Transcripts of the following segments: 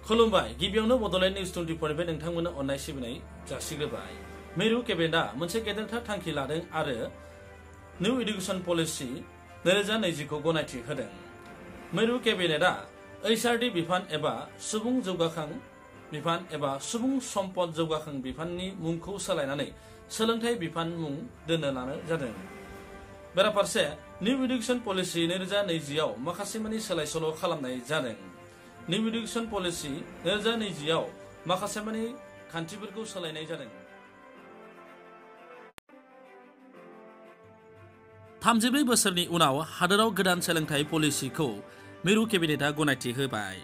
खुलुमबाय गिबियावनो बड'लेण्ड निउज 24 निफ्राय नोंथांमोननो अननाय सिबिनाय जासिग्रोबाय। मिरु केबिनेटआ मोनसे गेदेरथार थांखि लादों आरो निउ एडुकेशन पलिसि 2020 खौ गनायथि होदों। मिरु केबिनेटआ HRD बिफान एबा सुबुं जौगाखां बिफान एबा सुबुं सम्पद जौगाखां बिफाननि मुंखौ सोलायनानै सोलोंथाइ बिफान मुं दोननो लानाय जादों। बेराफारसे निउ एडुकेशन पलिसि 2020 आव माखासे मानि सोलाय सोल' खालामनाय जादों। निउ एडुकेशन पलिसि 2020 आव माखासे मानि खान्थिफोरखौ सोलायनाय जादों। 34 बोसोरनि उनाव हादोराव गोदान सोलोंथाइ पलिसिखौ मिरु केबिनेटआ गनायथि होबाय।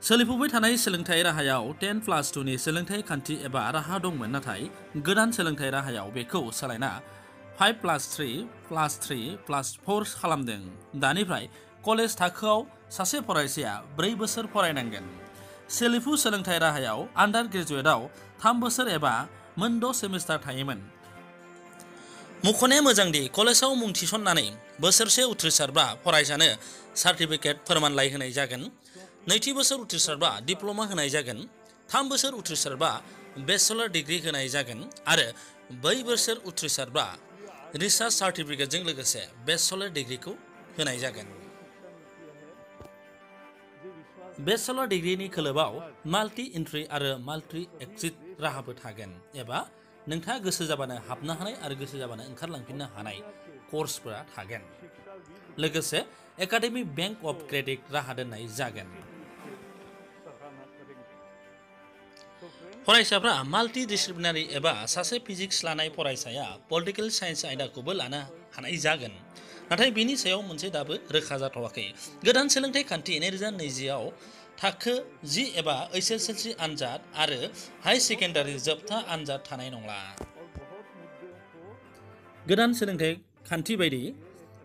सोलिफुबाय थानाय सोलोंथाइ राहायाव 10+2 नि सोलोंथाइ खान्थि एबा राहा दंमोन, नाथाय गोदान सोलोंथाइ राहायाव बेखौ सोलायना 5+3+3+4 खालामदों। दानिफ्राय कलेज थाखोआव सासे फरायसाया 4 बोसोर फरायनांगोन। सोलिफु सोलोंथाइ राहायाव आन्डार ग्रेजुएटआव 3 बोसोर एबा मोन 6 सेमिस्टार थायोमोन। मख'नाया मोजांदि कलेजाव मुं थिसननानै बोसोरसे उथ्रिसारब्ला फरायसानो सार्टिफिकेट फोरमानलाइ होनाय जागोन। नैथि बोसोर उथ्रिसारब्ला डिप्ल'मा होनाय जागोन। 3 बोसोर उथ्रिसारब्ला बेचेलर डिग्री होनाय जागोन आरो 4 बोसोर उथ्रिसारब्ला रिसार्च सार्टिफिकेटजों लोगोसे बेचेलर डिग्रीखौ होनाय जागोन। बेचेलर डिग्रीनि खोलोबाव माल्टि एन्ट्रि आरो माल्टि एक्जिट राहाबो थागोन, एबा नोंथाङा गोसो जाबानो हाबनो हानाय आरो गोसो जाबानो ओंखारलांफिननो हानाय कर्सफोरा थागोन। लोगोसे एकाडेमिक बैंक अफ क्रेडिट राहा दोननाय जागोन। फरायसाफ्रा माल्टि डिसिप्लिनारि एबा सासे फिजिक्स लानाय फरायसाया पलिटिकेल साइन्स आयदाखौबो लानो हानाय जागोन, नाथाय बेनि सायाव मोनसे दाबो रोखा जाथ'वाखै। गोदान सोलोंथाइ खान्थि 2020 आव थाखो 10 एबा HSLC आनजाद आरो हाई सेकेन्डारि जोबथा आनजाद थानाय नंला। गोदान सोलोंथाइ खान्थि बायदि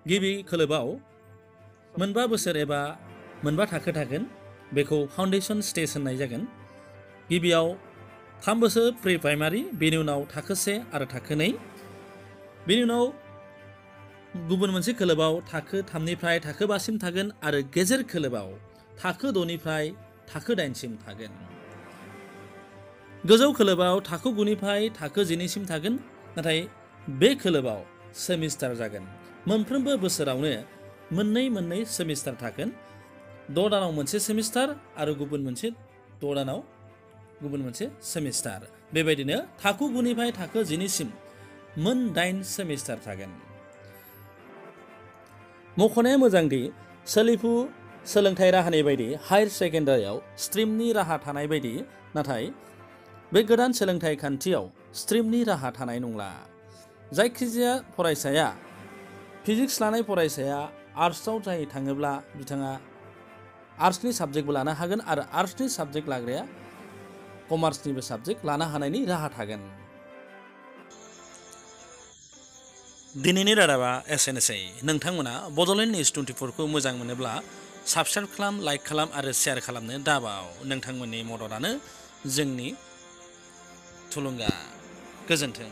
गिबि खोलोबाव 4 बोसोर एबा 4 थाखो थागोन। बेखौ फाउन्डेसन स्टेज होननाय जागोन। गिबियाव 3 बोसोर प्रि प्राइमारि, बेनि उनाव थाखो 1 आरो थाखो 2। बेनि उनाव गुबुन मोनसे खोलोबाव थाखो 3 निफ्राय थाखो 5 सिम थागोन आरो गेजेर खोलोबाव थाखो 6 निफ्राय थाखो 8 सिम थागोन। गोजौ खोलोबाव थाखो 9 निफ्राय थाखो 12 सिम थागोन, नाथाय बे खोलोबाव सेमिस्टार जागोन। मोनफ्रोमबो बोसोरावनो मोननै सेमिस्टार थागोन। 6 दानाव मोनसे सेमिस्टार आरो गुबुन मोनसे 6 दानाव गुबुन मोनसे सेमिस्टार। बेबायदिनो थाखो 9 निफ्राय थाखो 12 सिम मोन 8 सेमिस्टार थागोन। मख'नाया मोजांदि सोलिफु सोलोंथाइ राहानि बायदि हायार सेकेन्डारियाव स्ट्रिमनि राहा थानाय बायदि, नाथाय बे गोदान सोलोंथाइ खान्थियाव स्ट्रिमनि राहा थानाय नंला। जायखिजाया फरायसाया, फिजिक्स लानाय फरायसाया आर्ट्सआव जाय थाङोब्ला बिथाङा आर्ट्सनि साबजेक्टबो लानो हागोन आरो आर्ट्सनि साबजेक्ट लाग्राया कमार्सनिबो साबजेक्ट लानो हानायनि राहा थागोन। दिनैनि रादाबा एसेनोसै। नोंथांमोना बड'लेण्ड निउज 24 खौ मोजां मोनोब्ला साबस्क्राइब खालाम, लाइक खालाम आरो शेयार खालामनो दाबाव। नोंथांमोननि मददआनो जोंनि थुलुंगा। गोजोन्थों।